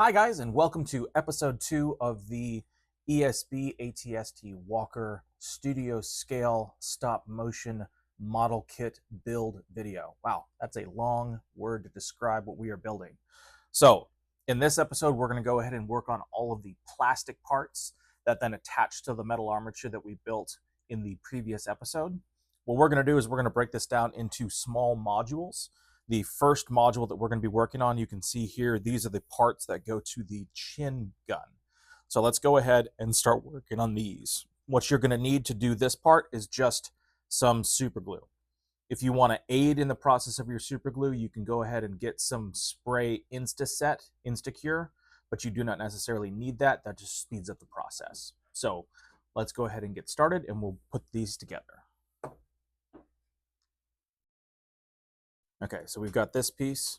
Hi guys, and welcome to episode 2 of the ESB ATST Walker Studio Scale Stop Motion Model Kit Build video. Wow, that's a long word to describe what we are building. So in this episode, we're going to go ahead and work on all of the plastic parts that then attach to the metal armature that we built in the previous episode. What we're going to do is we're going to break this down into small modules. The first module that we're going to be working on, you can see here, these are the parts that go to the chin gun. So let's go ahead and start working on these. What you're going to need to do this part is just some super glue. If you want to aid in the process of your super glue, you can go ahead and get some spray Instacure, but you do not necessarily need that. That just speeds up the process. So let's go ahead and get started, and we'll put these together. Okay, so we've got this piece.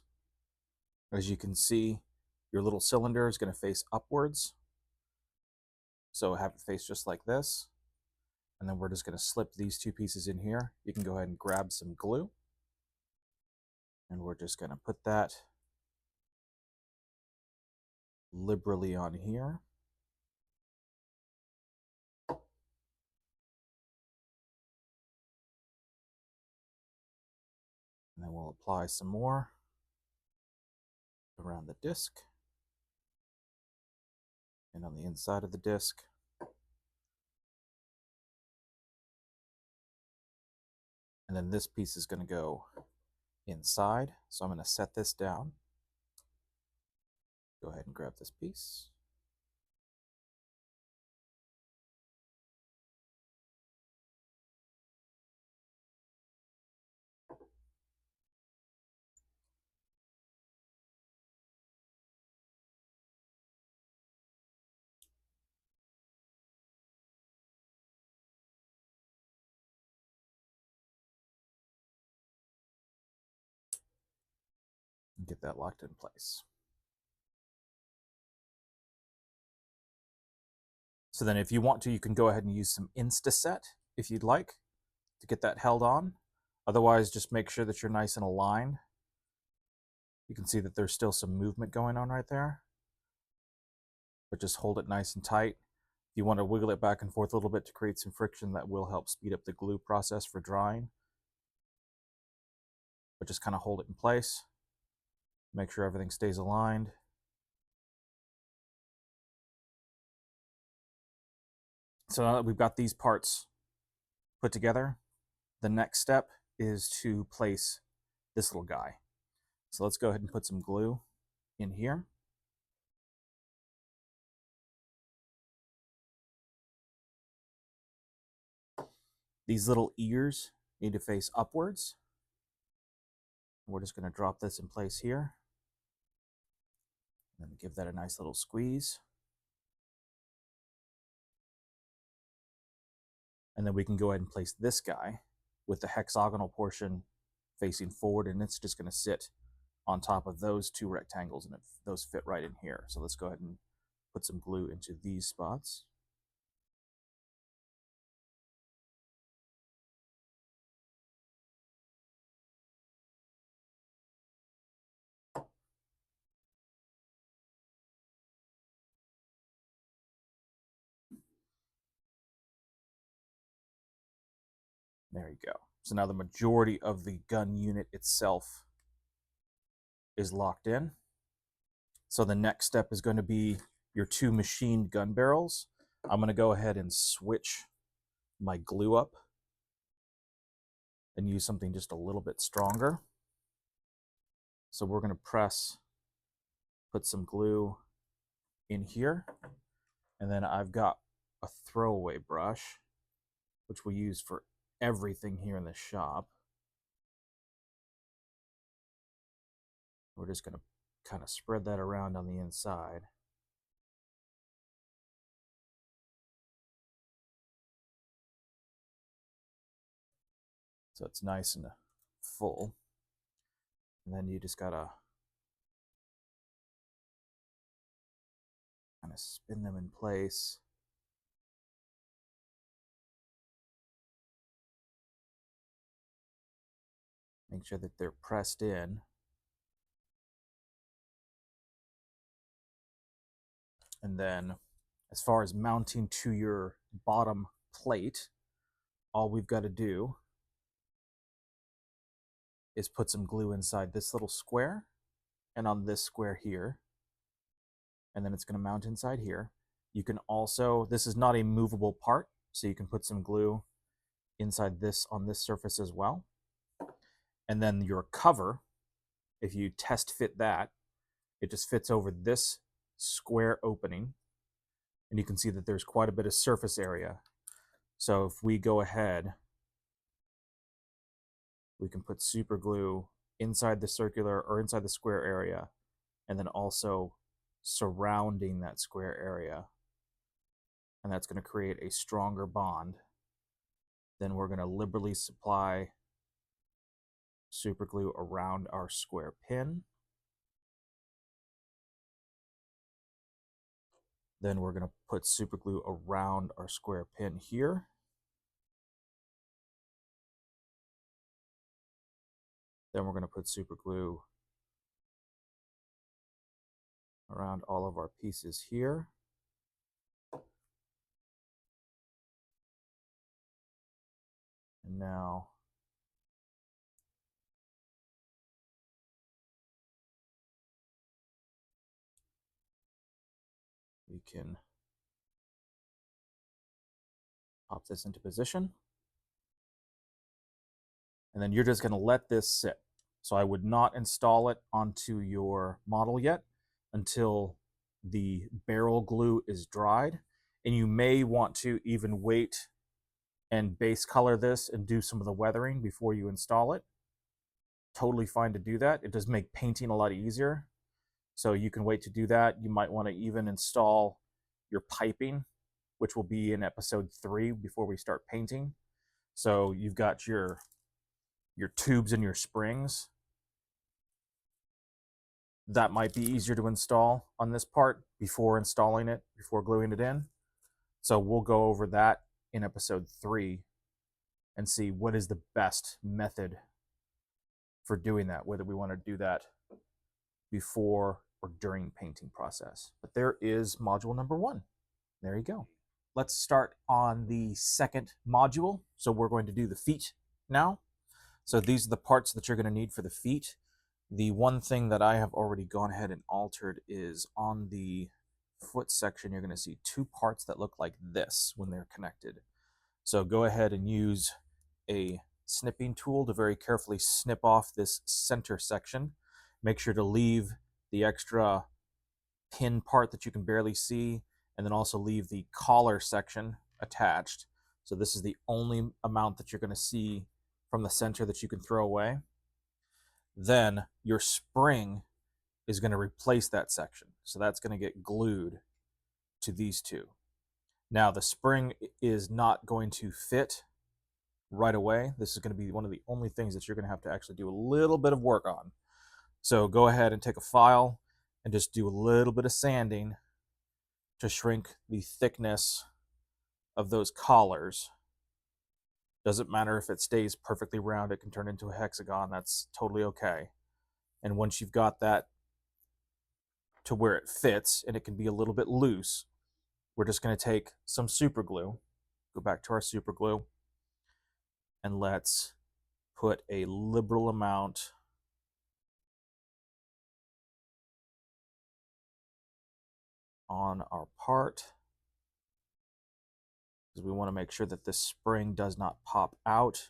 As you can see, your little cylinder is going to face upwards. So have it face just like this. And then we're just going to slip these two pieces in here. You can go ahead and grab some glue. And we're just going to put that liberally on here. And then we'll apply some more around the disc and on the inside of the disc. And then this piece is going to go inside. So I'm going to set this down. Go ahead and grab this piece. And get that locked in place. So then if you want to, you can go ahead and use some Instaset if you'd like to get that held on. Otherwise, just make sure that you're nice and aligned. You can see that there's still some movement going on right there. But just hold it nice and tight. If you want to wiggle it back and forth a little bit to create some friction, that will help speed up the glue process for drying. But just kind of hold it in place. Make sure everything stays aligned. So now that we've got these parts put together, the next step is to place this little guy. So let's go ahead and put some glue in here. These little ears need to face upwards. We're just going to drop this in place here. And give that a nice little squeeze. And then we can go ahead and place this guy with the hexagonal portion facing forward, and it's just going to sit on top of those two rectangles, and those fit right in here. So let's go ahead and put some glue into these spots. There you go. So now the majority of the gun unit itself is locked in. So the next step is going to be your two machined gun barrels. I'm going to go ahead and switch my glue up and use something just a little bit stronger. So we're going to put some glue in here, and then I've got a throwaway brush, which we use for everything here in the shop. We're just going to kind of spread that around on the inside. So it's nice and full. And then you just gotta kind of spin them in place. Make sure that they're pressed in. And then as far as mounting to your bottom plate, all we've got to do is put some glue inside this little square and on this square here. And then it's going to mount inside here. You can also, this is not a movable part, so you can put some glue inside this on this surface as well. And then your cover, if you test fit that, it just fits over this square opening. And you can see that there's quite a bit of surface area. So if we go ahead, we can put super glue inside the circular or inside the square area, and then also surrounding that square area. And that's going to create a stronger bond. Then we're going to liberally supply super glue around our square pin. Then we're going to put super glue around our square pin here. Then we're going to put super glue around all of our pieces here. And now we can pop this into position. And then you're just going to let this sit. So I would not install it onto your model yet until the barrel glue is dried. And you may want to even wait and base color this and do some of the weathering before you install it. Totally fine to do that. It does make painting a lot easier. So you can wait to do that. You might want to even install your piping, which will be in episode 3 before we start painting. So you've got your tubes and your springs. That might be easier to install on this part before installing it, before gluing it in. So we'll go over that in episode 3 and see what is the best method for doing that, whether we want to do that before or during painting process. But there is module number 1. There you go. Let's start on the second module. So we're going to do the feet now. So these are the parts that you're going to need for the feet. The one thing that I have already gone ahead and altered is on the foot section, you're going to see 2 parts that look like this when they're connected. So go ahead and use a snipping tool to very carefully snip off this center section. Make sure to leave the extra pin part that you can barely see, and then also leave the collar section attached. So this is the only amount that you're going to see from the center that you can throw away. Then your spring is going to replace that section. So that's going to get glued to these 2. Now the spring is not going to fit right away. This is going to be one of the only things that you're going to have to actually do a little bit of work on. So go ahead and take a file and just do a little bit of sanding to shrink the thickness of those collars. Doesn't matter if it stays perfectly round, it can turn into a hexagon. That's totally okay. And once you've got that to where it fits and it can be a little bit loose, we're just going to take some super glue, go back to our super glue, and let's put a liberal amount on our part, because we want to make sure that this spring does not pop out.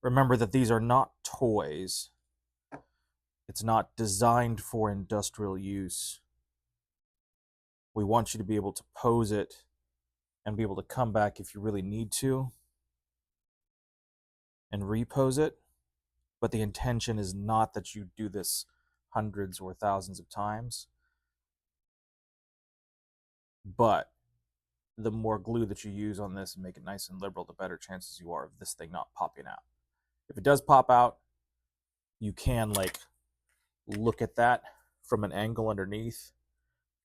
Remember that these are not toys. It's not designed for industrial use. We want you to be able to pose it and be able to come back if you really need to and repose it. But the intention is not that you do this hundreds or thousands of times. But the more glue that you use on this and make it nice and liberal, the better chances you are of this thing not popping out. If it does pop out, you can like look at that from an angle underneath,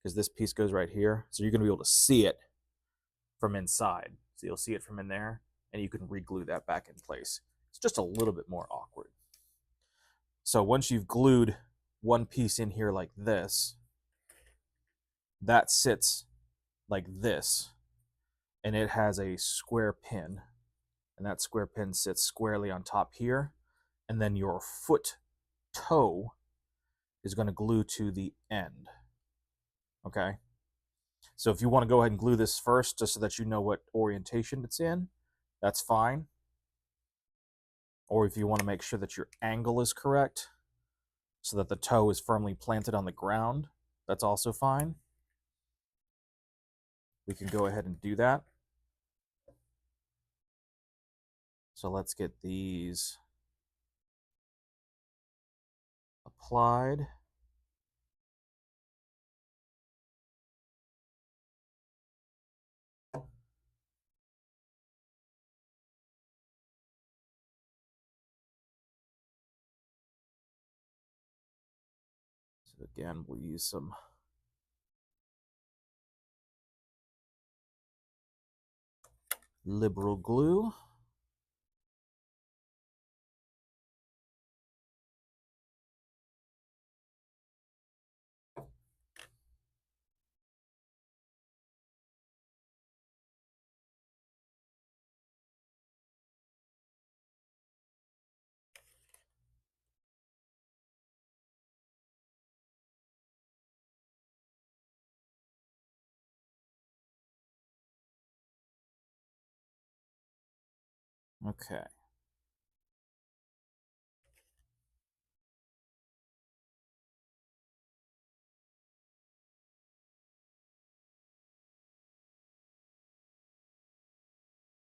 because this piece goes right here. So you're going to be able to see it from inside. So you'll see it from in there, and you can re-glue that back in place. It's just a little bit more awkward. So once you've glued one piece in here like this, that sits like this, and it has a square pin, and that square pin sits squarely on top here, and then your foot toe is going to glue to the end. Okay, so if you want to go ahead and glue this first, just so that you know what orientation it's in, that's fine. Or if you want to make sure that your angle is correct, so that the toe is firmly planted on the ground, that's also fine. We can go ahead and do that. So let's get these applied. So again, we'll use some liberal glue. Okay.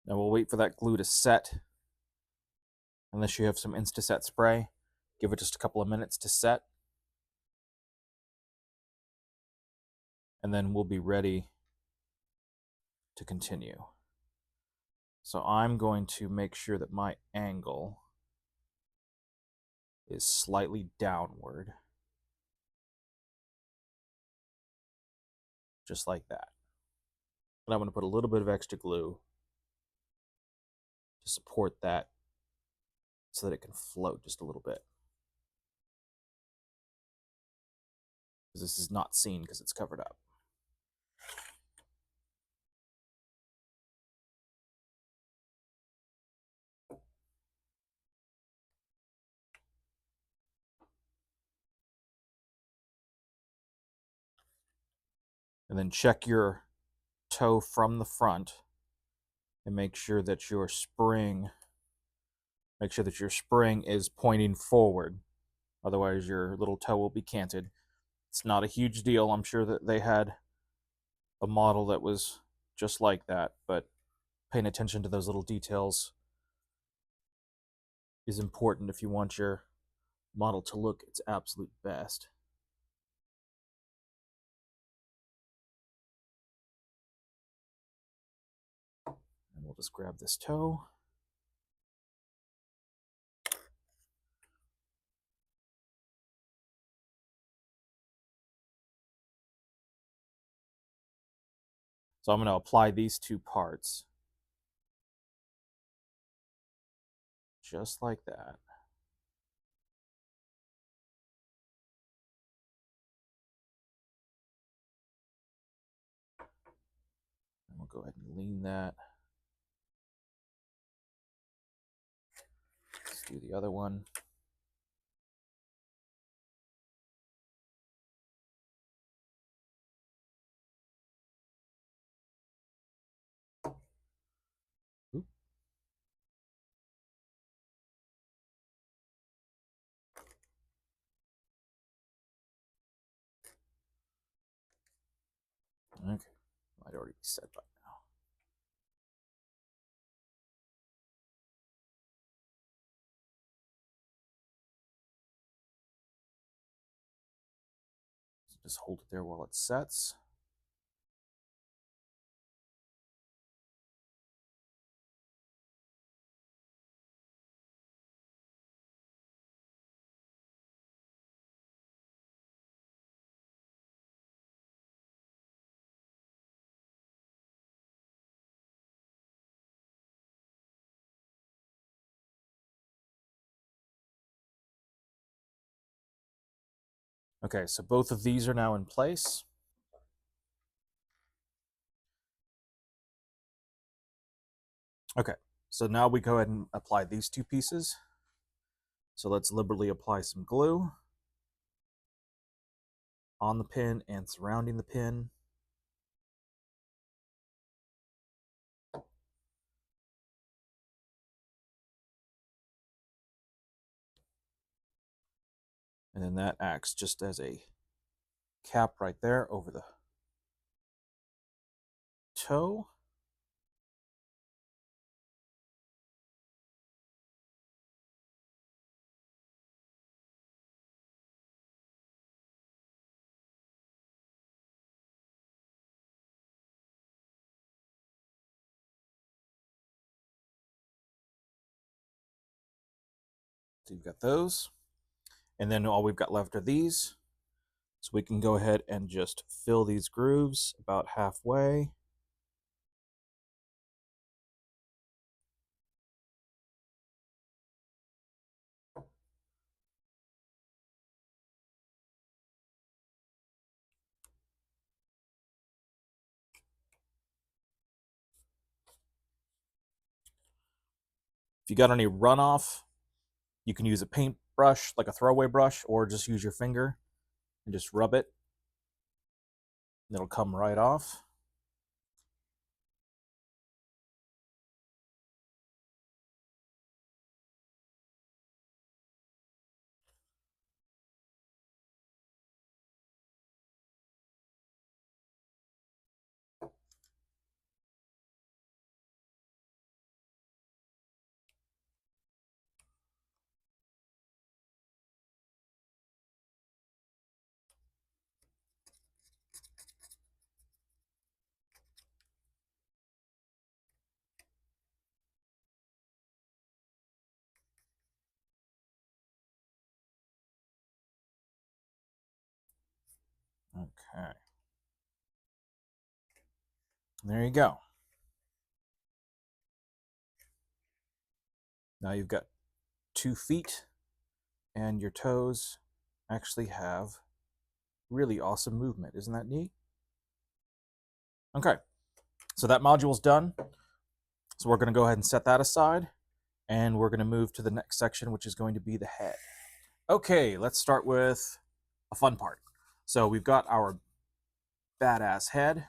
Now we'll wait for that glue to set. Unless you have some Instaset spray, give it just a couple of minutes to set. And then we'll be ready to continue. So I'm going to make sure that my angle is slightly downward. Just like that. And I'm going to put a little bit of extra glue to support that so that it can float just a little bit. Because this is not seen because it's covered up. And then check your toe from the front and make sure that your spring is pointing forward. Otherwise your little toe will be canted. It's not a huge deal. I'm sure that they had a model that was just like that, but paying attention to those little details is important if you want your model to look its absolute best. And we'll just grab this toe. So I'm going to apply these two parts just like that. And we'll go ahead and lean that. Let's do the other one. Oop. Okay, might already be set by now. So just hold it there while it sets. Okay, so both of these are now in place. Okay, so now we go ahead and apply these two pieces. So let's liberally apply some glue on the pin and surrounding the pin. And then that acts just as a cap right there over the toe. So you've got those. And then all we've got left are these. So we can go ahead and just fill these grooves about halfway. If you got any runoff, you can use a paint brush, like a throwaway brush, or just use your finger and just rub it. It'll come right off. Okay. There you go. Now you've got 2 feet, and your toes actually have really awesome movement. Isn't that neat? Okay, so that module's done. So we're going to go ahead and set that aside, and we're going to move to the next section, which is going to be the head. Okay, let's start with a fun part. So we've got our badass head.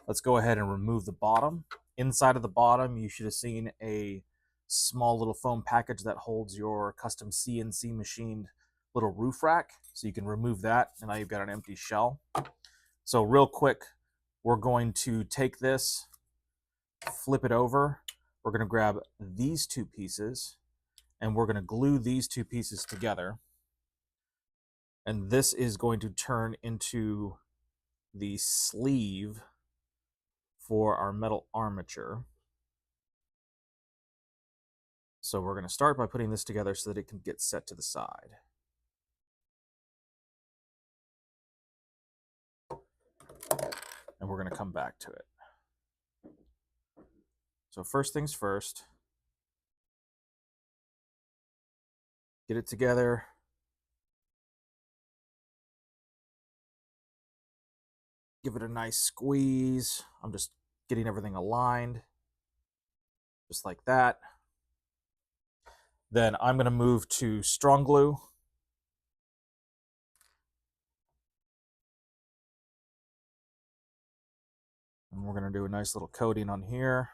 Let's go ahead and remove the bottom. Inside of the bottom, you should have seen a small little foam package that holds your custom CNC machined little roof rack. So you can remove that, and now you've got an empty shell. So real quick, we're going to take this, flip it over. We're going to grab these 2 pieces, and we're going to glue these 2 pieces together. And this is going to turn into the sleeve for our metal armature. So we're going to start by putting this together so that it can get set to the side. And we're going to come back to it. So first things first, get it together. Give it a nice squeeze. I'm just getting everything aligned, just like that. Then I'm going to move to strong glue. And we're going to do a nice little coating on here.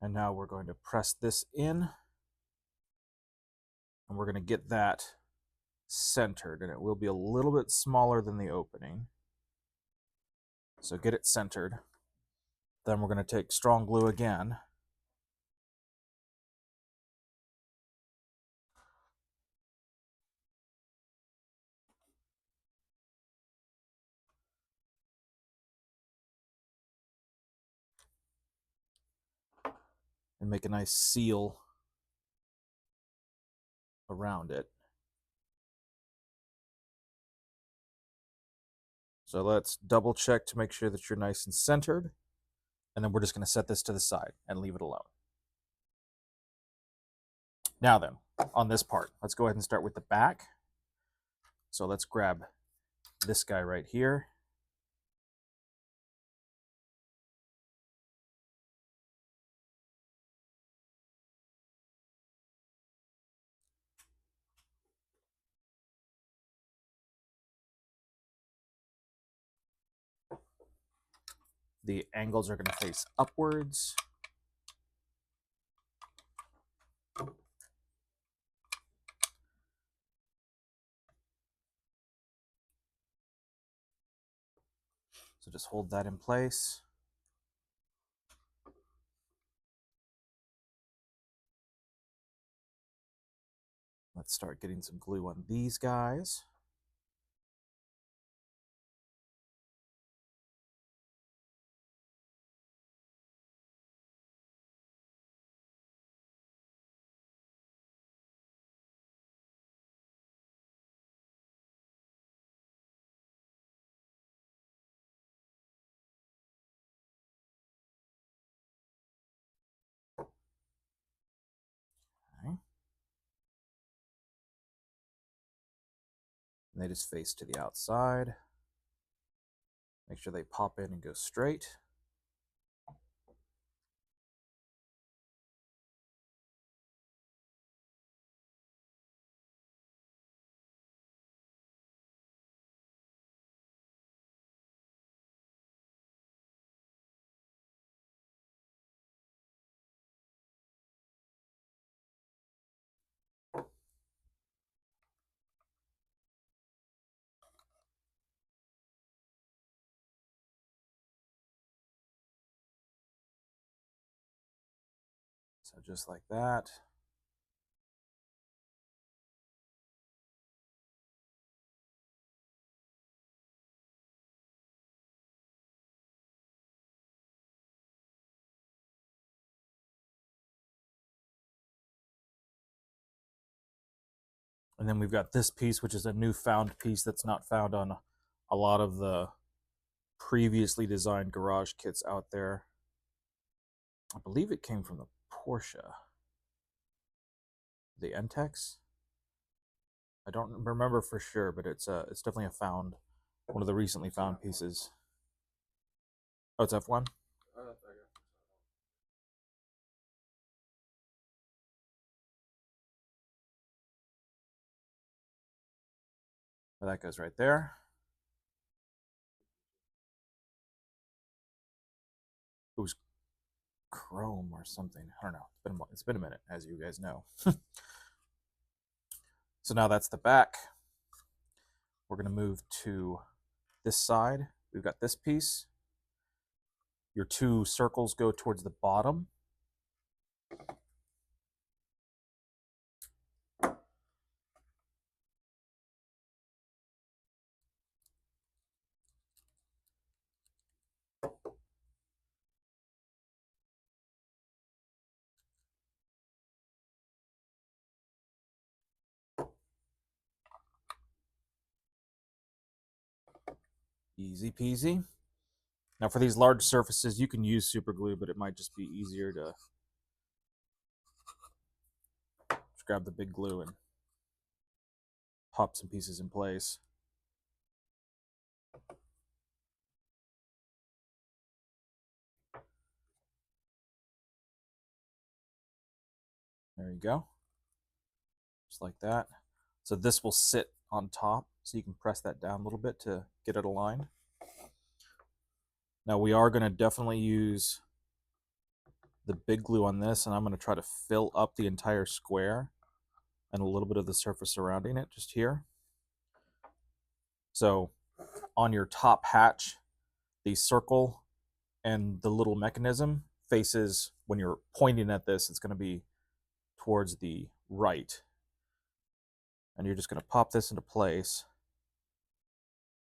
And now we're going to press this in. And we're going to get that centered. And it will be a little bit smaller than the opening. So get it centered. Then we're going to take strong glue again. And make a nice seal around it. So let's double check to make sure that you're nice and centered. And then we're just going to set this to the side and leave it alone. Now then, on this part, let's go ahead and start with the back. So let's grab this guy right here. The angles are going to face upwards. So just hold that in place. Let's start getting some glue on these guys. Okay. And they just face to the outside. Make sure they pop in and go straight. So just like that. And then we've got this piece, which is a newfound piece that's not found on a lot of the previously designed garage kits out there. I believe it came from the Porsche. The Entex? I don't remember for sure, but it's definitely a found, one of the recently found pieces. Oh, it's F1? Well, that goes right there. It was chrome or something. I don't know. It's been a minute, as you guys know. So now that's the back. We're going to move to this side. We've got this piece. Your two circles go towards the bottom. Easy peasy. Now for these large surfaces, you can use super glue, but it might just be easier to just grab the big glue and pop some pieces in place. There you go. Just like that. So this will sit on top, so you can press that down a little bit to get it aligned. Now we are going to definitely use the big glue on this, and I'm going to try to fill up the entire square and a little bit of the surface surrounding it just here. So on your top hatch, the circle and the little mechanism faces, when you're pointing at this, it's going to be towards the right. And you're just going to pop this into place.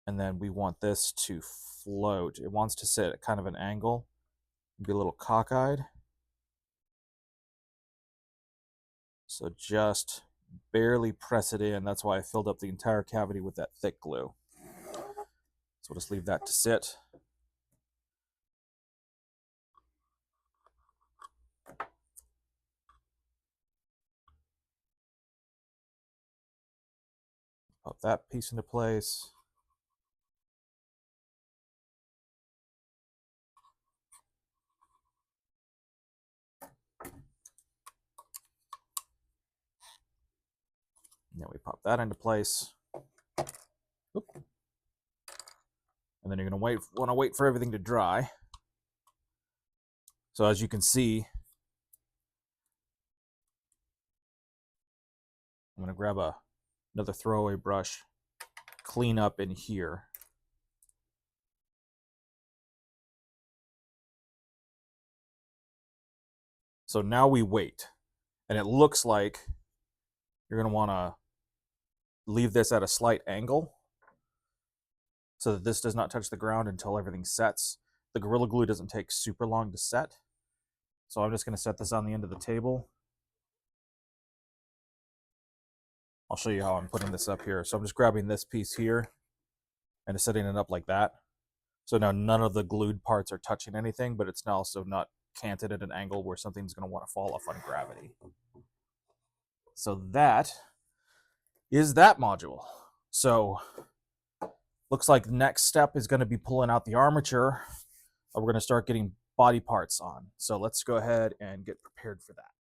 And then we want this to float. It wants to sit at kind of an angle, be a little cockeyed. So just barely press it in. That's why I filled up the entire cavity with that thick glue. So we'll just leave that to sit. Pop that piece into place. And then we pop that into place. Oop. And then you're going to want to wait for everything to dry. So as you can see, I'm going to grab another throwaway brush, clean up in here. So now we wait, and it looks like you're going to want to leave this at a slight angle so that this does not touch the ground until everything sets. The Gorilla Glue doesn't take super long to set, so I'm just going to set this on the end of the table. I'll show you how I'm putting this up here. So I'm just grabbing this piece here and just setting it up like that. So now none of the glued parts are touching anything, but it's now also not canted at an angle where something's going to want to fall off on gravity. So that is that module. So looks like the next step is going to be pulling out the armature. We're going to start getting body parts on. So let's go ahead and get prepared for that.